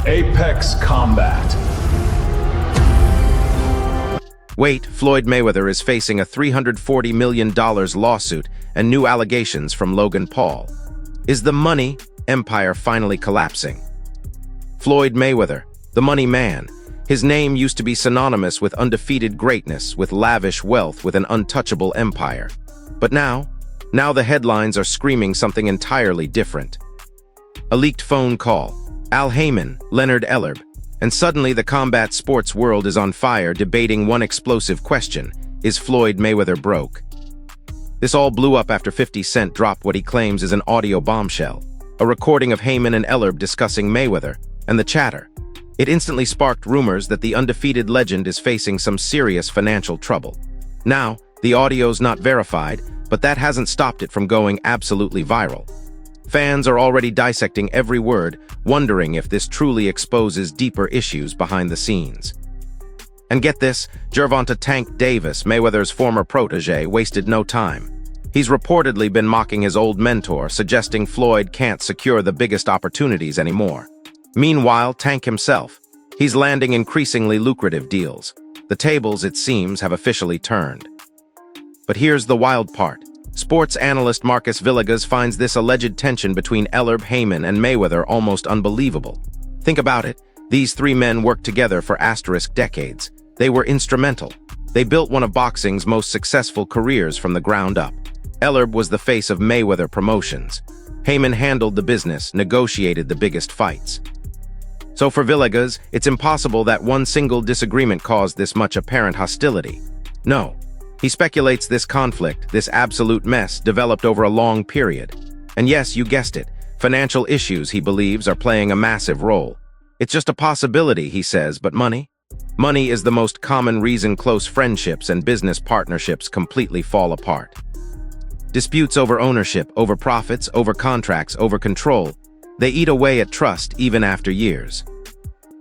Apex Combat. Wait, Floyd Mayweather is facing a $340 million lawsuit and new allegations from Logan Paul. Is the money empire finally collapsing? Floyd Mayweather, the money man. His name used to be synonymous with undefeated greatness, with lavish wealth, with an untouchable empire. But now the headlines are screaming something entirely different. A leaked phone call, Haymon, Leonard Ellerbe, and suddenly the combat sports world is on fire debating one explosive question: is Floyd Mayweather broke? This all blew up after 50 Cent dropped what he claims is an audio bombshell, a recording of Haymon and Ellerbe discussing Mayweather and the chatter. It instantly sparked rumors that the undefeated legend is facing some serious financial trouble. Now, the audio's not verified, but that hasn't stopped it from going absolutely viral. Fans are already dissecting every word, wondering if this truly exposes deeper issues behind the scenes. And get this, Gervonta Tank Davis, Mayweather's former protege, wasted no time. He's reportedly been mocking his old mentor, suggesting Floyd can't secure the biggest opportunities anymore. Meanwhile, Tank himself, he's landing increasingly lucrative deals. The tables, it seems, have officially turned. But here's the wild part. Sports analyst Marcus Villegas finds this alleged tension between Ellerbe, Haymon, and Mayweather almost unbelievable. Think about it. These three men worked together for decades. They were instrumental. They built one of boxing's most successful careers from the ground up. Ellerbe was the face of Mayweather Promotions. Haymon handled the business, negotiated the biggest fights. So for Villegas, it's impossible that one single disagreement caused this much apparent hostility. No. He speculates this conflict, this absolute mess, developed over a long period. And yes, you guessed it, financial issues, he believes, are playing a massive role. It's just a possibility, he says, but money? Money is the most common reason close friendships and business partnerships completely fall apart. Disputes over ownership, over profits, over contracts, over control, they eat away at trust even after years.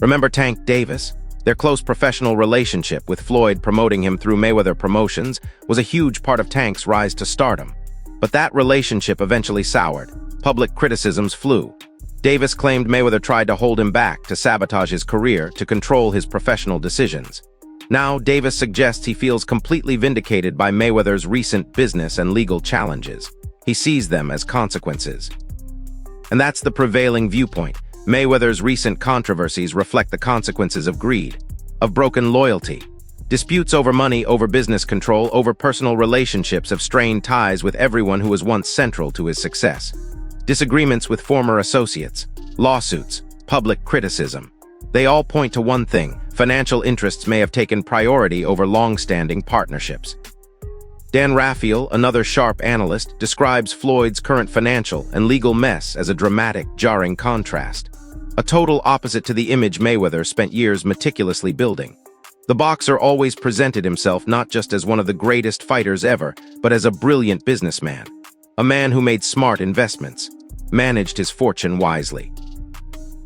Remember Tank Davis? Their close professional relationship, with Floyd promoting him through Mayweather Promotions, was a huge part of Tank's rise to stardom. But that relationship eventually soured. Public criticisms flew. Davis claimed Mayweather tried to hold him back, to sabotage his career, to control his professional decisions. Now, Davis suggests he feels completely vindicated by Mayweather's recent business and legal challenges. He sees them as consequences. And that's the prevailing viewpoint. Mayweather's recent controversies reflect the consequences of greed, of broken loyalty. Disputes over money, over business control, over personal relationships have strained ties with everyone who was once central to his success. Disagreements with former associates, lawsuits, public criticism. They all point to one thing: financial interests may have taken priority over long-standing partnerships. Dan Raphael, another Sharpe analyst, describes Floyd's current financial and legal mess as a dramatic, jarring contrast. A total opposite to the image Mayweather spent years meticulously building. The boxer always presented himself not just as one of the greatest fighters ever, but as a brilliant businessman. A man who made smart investments, managed his fortune wisely.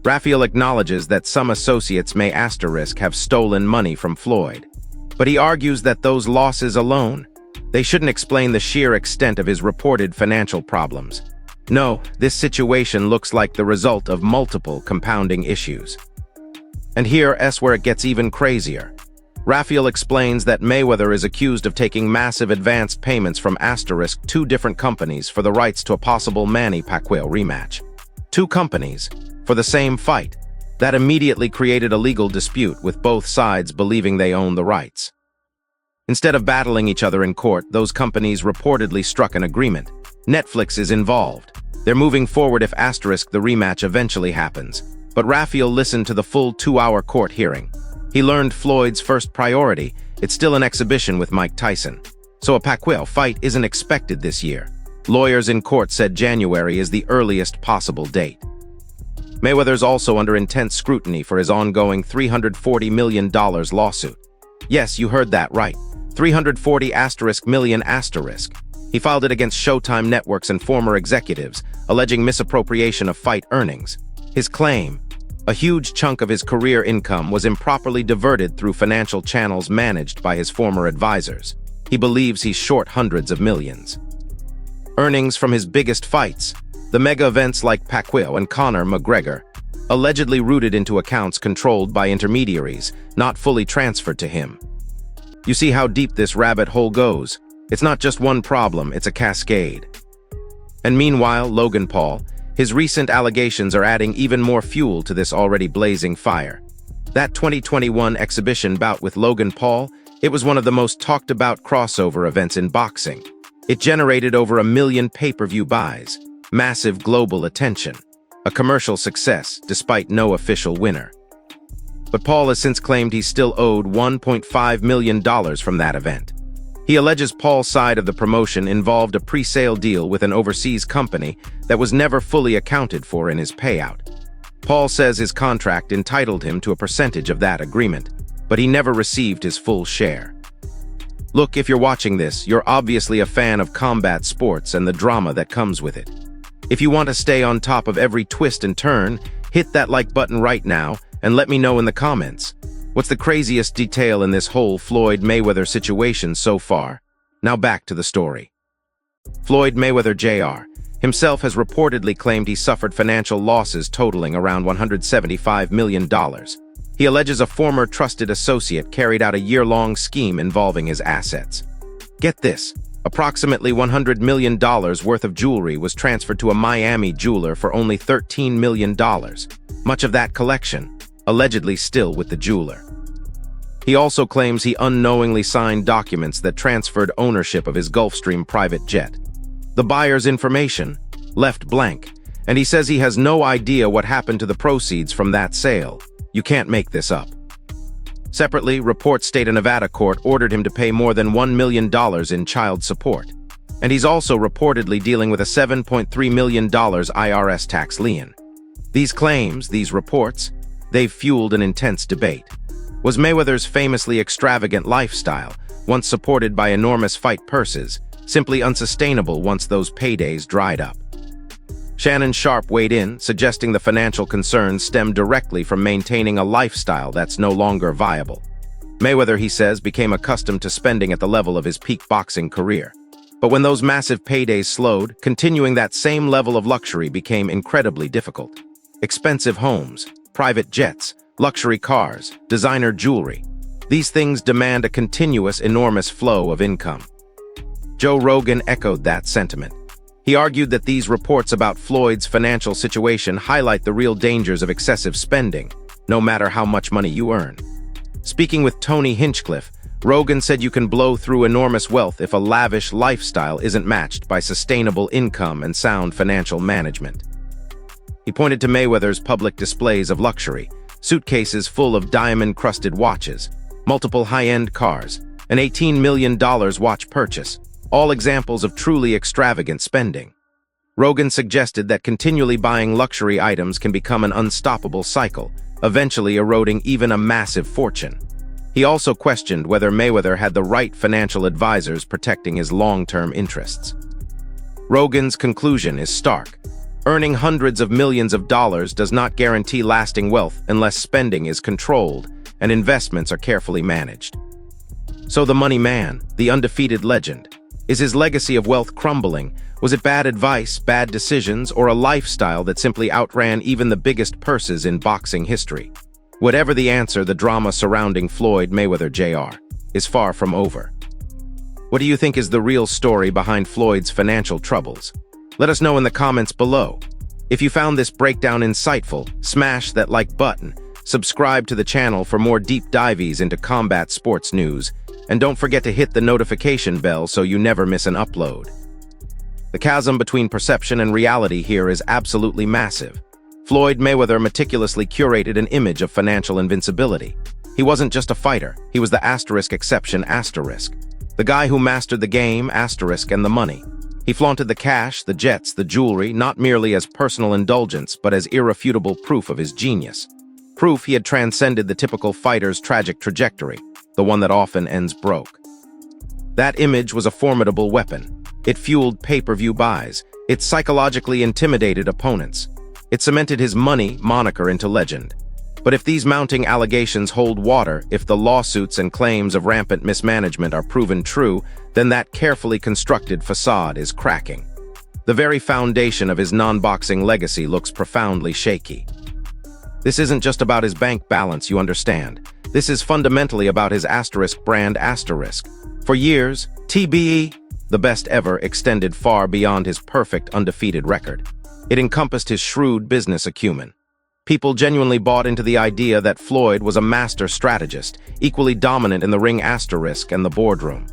Raphael acknowledges that some associates may have stolen money from Floyd. But he argues that those losses alone, they shouldn't explain the sheer extent of his reported financial problems. No, this situation looks like the result of multiple compounding issues. And here's where it gets even crazier. Raphael explains that Mayweather is accused of taking massive advance payments from two different companies for the rights to a possible Manny-Pacquiao rematch. Two companies, for the same fight. That immediately created a legal dispute, with both sides believing they own the rights. Instead of battling each other in court, those companies reportedly struck an agreement. Netflix is involved. They're moving forward if the rematch eventually happens. But Raphael listened to the full 2-hour court hearing. He learned Floyd's first priority: it's still an exhibition with Mike Tyson. So a Pacquiao fight isn't expected this year. Lawyers in court said January is the earliest possible date. Mayweather's also under intense scrutiny for his ongoing $340 million lawsuit. Yes, you heard that right. $340 million. He filed it against Showtime networks and former executives, alleging misappropriation of fight earnings. His claim: a huge chunk of his career income was improperly diverted through financial channels managed by his former advisors. He believes he's short hundreds of millions. Earnings from his biggest fights, the mega events like Pacquiao and Conor McGregor, allegedly routed into accounts controlled by intermediaries, not fully transferred to him. You see how deep this rabbit hole goes? It's not just one problem, it's a cascade. And meanwhile, Logan Paul, his recent allegations are adding even more fuel to this already blazing fire. That 2021 exhibition bout with Logan Paul, it was one of the most talked about crossover events in boxing. It generated over 1 million pay-per-view buys, massive global attention, a commercial success despite no official winner. But Paul has since claimed he's still owed $1.5 million from that event. He alleges Paul's side of the promotion involved a pre-sale deal with an overseas company that was never fully accounted for in his payout. Paul says his contract entitled him to a percentage of that agreement, but he never received his full share. Look, if you're watching this, you're obviously a fan of combat sports and the drama that comes with it. If you want to stay on top of every twist and turn, hit that like button right now and let me know in the comments. What's the craziest detail in this whole Floyd Mayweather situation so far? Now back to the story. Floyd Mayweather Jr. himself has reportedly claimed he suffered financial losses totaling around $175 million. He alleges a former trusted associate carried out a year-long scheme involving his assets. Get this, approximately $100 million worth of jewelry was transferred to a Miami jeweler for only $13 million. Much of that collection, allegedly still with the jeweler. He also claims he unknowingly signed documents that transferred ownership of his Gulfstream private jet. The buyer's information left blank, and he says he has no idea what happened to the proceeds from that sale. You can't make this up. Separately, reports state a Nevada court ordered him to pay more than $1 million in child support. And he's also reportedly dealing with a $7.3 million IRS tax lien. These claims, these reports, they've fueled an intense debate. Was Mayweather's famously extravagant lifestyle, once supported by enormous fight purses, simply unsustainable once those paydays dried up? Shannon Sharpe weighed in, suggesting the financial concerns stem directly from maintaining a lifestyle that's no longer viable. Mayweather, he says, became accustomed to spending at the level of his peak boxing career. But when those massive paydays slowed, continuing that same level of luxury became incredibly difficult. Expensive homes, private jets, luxury cars, designer jewelry. These things demand a continuous, enormous flow of income. Joe Rogan echoed that sentiment. He argued that these reports about Floyd's financial situation highlight the real dangers of excessive spending, no matter how much money you earn. Speaking with Tony Hinchcliffe, Rogan said you can blow through enormous wealth if a lavish lifestyle isn't matched by sustainable income and sound financial management. He pointed to Mayweather's public displays of luxury, suitcases full of diamond-crusted watches, multiple high-end cars, an $18 million watch purchase, all examples of truly extravagant spending. Rogan suggested that continually buying luxury items can become an unstoppable cycle, eventually eroding even a massive fortune. He also questioned whether Mayweather had the right financial advisors protecting his long-term interests. Rogan's conclusion is stark. Earning hundreds of millions of dollars does not guarantee lasting wealth unless spending is controlled and investments are carefully managed. So the money man, the undefeated legend, is his legacy of wealth crumbling? Was it bad advice, bad decisions, or a lifestyle that simply outran even the biggest purses in boxing history? Whatever the answer, the drama surrounding Floyd Mayweather Jr. is far from over. What do you think is the real story behind Floyd's financial troubles? Let us know in the comments below. If you found this breakdown insightful, smash that like button, subscribe to the channel for more deep dives into combat sports news, and don't forget to hit the notification bell so you never miss an upload. The chasm between perception and reality here is absolutely massive. Floyd Mayweather meticulously curated an image of financial invincibility. He wasn't just a fighter, he was the asterisk exception asterisk. The guy who mastered the game, asterisk, and the money. He flaunted the cash, the jets, the jewelry, not merely as personal indulgence, but as irrefutable proof of his genius. Proof he had transcended the typical fighter's tragic trajectory, the one that often ends broke. That image was a formidable weapon. It fueled pay-per-view buys. It psychologically intimidated opponents. It cemented his money moniker into legend. But if these mounting allegations hold water, if the lawsuits and claims of rampant mismanagement are proven true, then that carefully constructed facade is cracking. The very foundation of his non-boxing legacy looks profoundly shaky. This isn't just about his bank balance, you understand. This is fundamentally about his asterisk brand asterisk. For years, TBE, the best ever, extended far beyond his perfect undefeated record. It encompassed his shrewd business acumen. People genuinely bought into the idea that Floyd was a master strategist, equally dominant in the ring asterisk and the boardroom.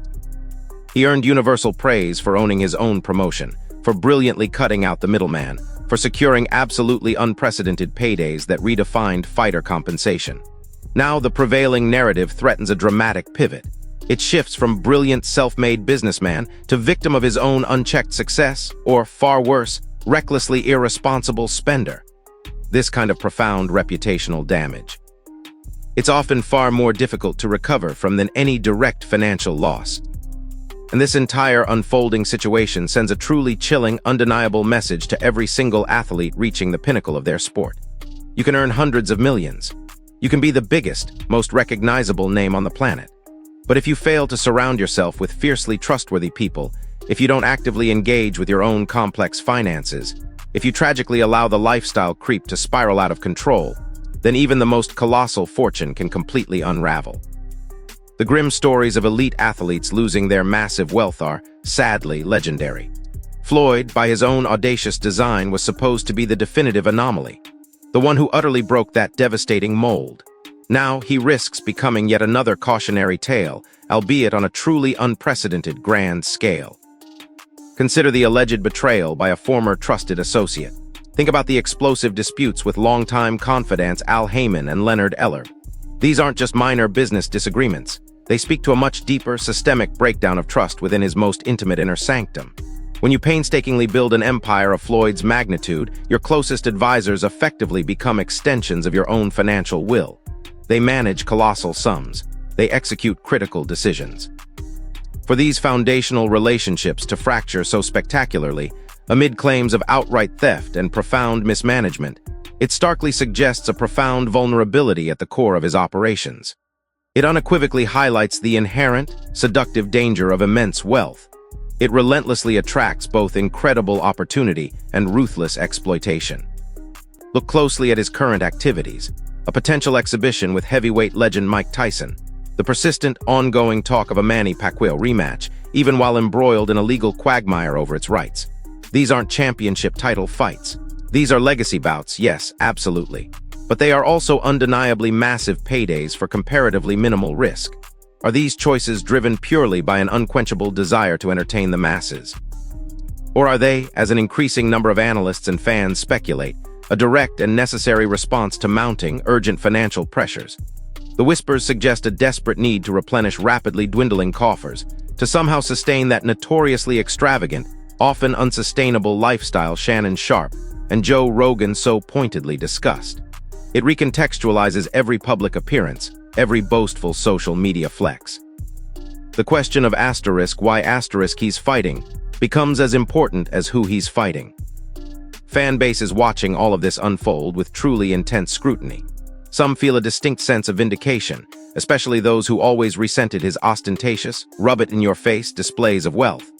He earned universal praise for owning his own promotion, for brilliantly cutting out the middleman, for securing absolutely unprecedented paydays that redefined fighter compensation. Now the prevailing narrative threatens a dramatic pivot. It shifts from brilliant self-made businessman to victim of his own unchecked success, or far worse, recklessly irresponsible spender. This kind of profound reputational damage. It's often far more difficult to recover from than any direct financial loss. And this entire unfolding situation sends a truly chilling, undeniable message to every single athlete reaching the pinnacle of their sport. You can earn hundreds of millions. You can be the biggest, most recognizable name on the planet. But if you fail to surround yourself with fiercely trustworthy people, if you don't actively engage with your own complex finances, if you tragically allow the lifestyle creep to spiral out of control, then even the most colossal fortune can completely unravel. The grim stories of elite athletes losing their massive wealth are, sadly, legendary. Floyd, by his own audacious design, was supposed to be the definitive anomaly, the one who utterly broke that devastating mold. Now he risks becoming yet another cautionary tale, albeit on a truly unprecedented grand scale. Consider the alleged betrayal by a former trusted associate. Think about the explosive disputes with longtime confidants Haymon and Leonard Ellerbe. These aren't just minor business disagreements. They speak to a much deeper, systemic breakdown of trust within his most intimate inner sanctum. When you painstakingly build an empire of Floyd's magnitude, your closest advisors effectively become extensions of your own financial will. They manage colossal sums. They execute critical decisions. For these foundational relationships to fracture so spectacularly, amid claims of outright theft and profound mismanagement, it starkly suggests a profound vulnerability at the core of his operations. It unequivocally highlights the inherent, seductive danger of immense wealth. It relentlessly attracts both incredible opportunity and ruthless exploitation. Look closely at his current activities: a potential exhibition with heavyweight legend Mike Tyson, the persistent, ongoing talk of a Manny Pacquiao rematch, even while embroiled in a legal quagmire over its rights. These aren't championship title fights. These are legacy bouts, yes, absolutely. But they are also undeniably massive paydays for comparatively minimal risk. Are these choices driven purely by an unquenchable desire to entertain the masses? Or are they, as an increasing number of analysts and fans speculate, a direct and necessary response to mounting, urgent financial pressures? The whispers suggest a desperate need to replenish rapidly dwindling coffers, to somehow sustain that notoriously extravagant, often unsustainable lifestyle Shannon, Sharpe, and Joe Rogan so pointedly discussed. It recontextualizes every public appearance, every boastful social media flex. The question of why he's fighting becomes as important as who he's fighting. Fan bases watching all of this unfold with truly intense scrutiny. Some feel a distinct sense of vindication, especially those who always resented his ostentatious, rub-it-in-your-face displays of wealth.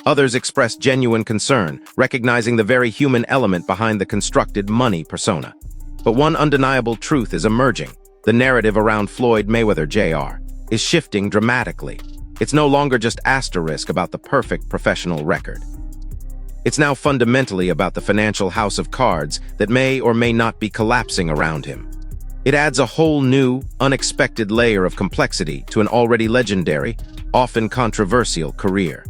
Others express genuine concern, recognizing the very human element behind the constructed money persona. But one undeniable truth is emerging. The narrative around Floyd Mayweather Jr. is shifting dramatically. It's no longer just about the perfect professional record. It's now fundamentally about the financial house of cards that may or may not be collapsing around him. It adds a whole new, unexpected layer of complexity to an already legendary, often controversial career.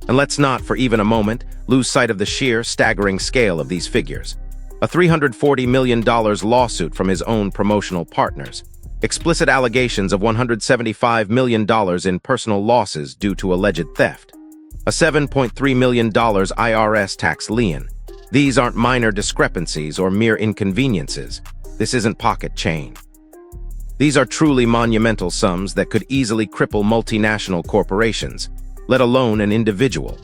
And let's not, for even a moment, lose sight of the sheer, staggering scale of these figures. A $340 million lawsuit from his own promotional partners. Explicit allegations of $175 million in personal losses due to alleged theft. A $7.3 million IRS tax lien. These aren't minor discrepancies or mere inconveniences. This isn't pocket change. These are truly monumental sums that could easily cripple multinational corporations, let alone an individual.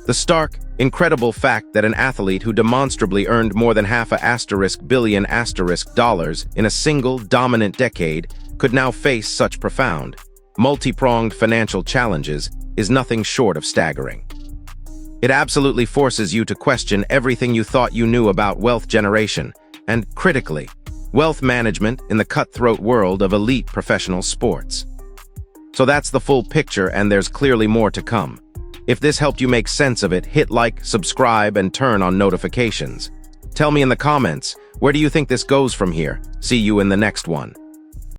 The stark, incredible fact that an athlete who demonstrably earned more than $500 billion in a single dominant decade could now face such profound, multi-pronged financial challenges is nothing short of staggering. It absolutely forces you to question everything you thought you knew about wealth generation, and, critically, Wealth management in the cutthroat world of elite professional sports. So that's the full picture, and there's clearly more to come. If this helped you make sense of it, hit like, subscribe, and turn on notifications. Tell me in the comments, where do you think this goes from here? See you in the next one.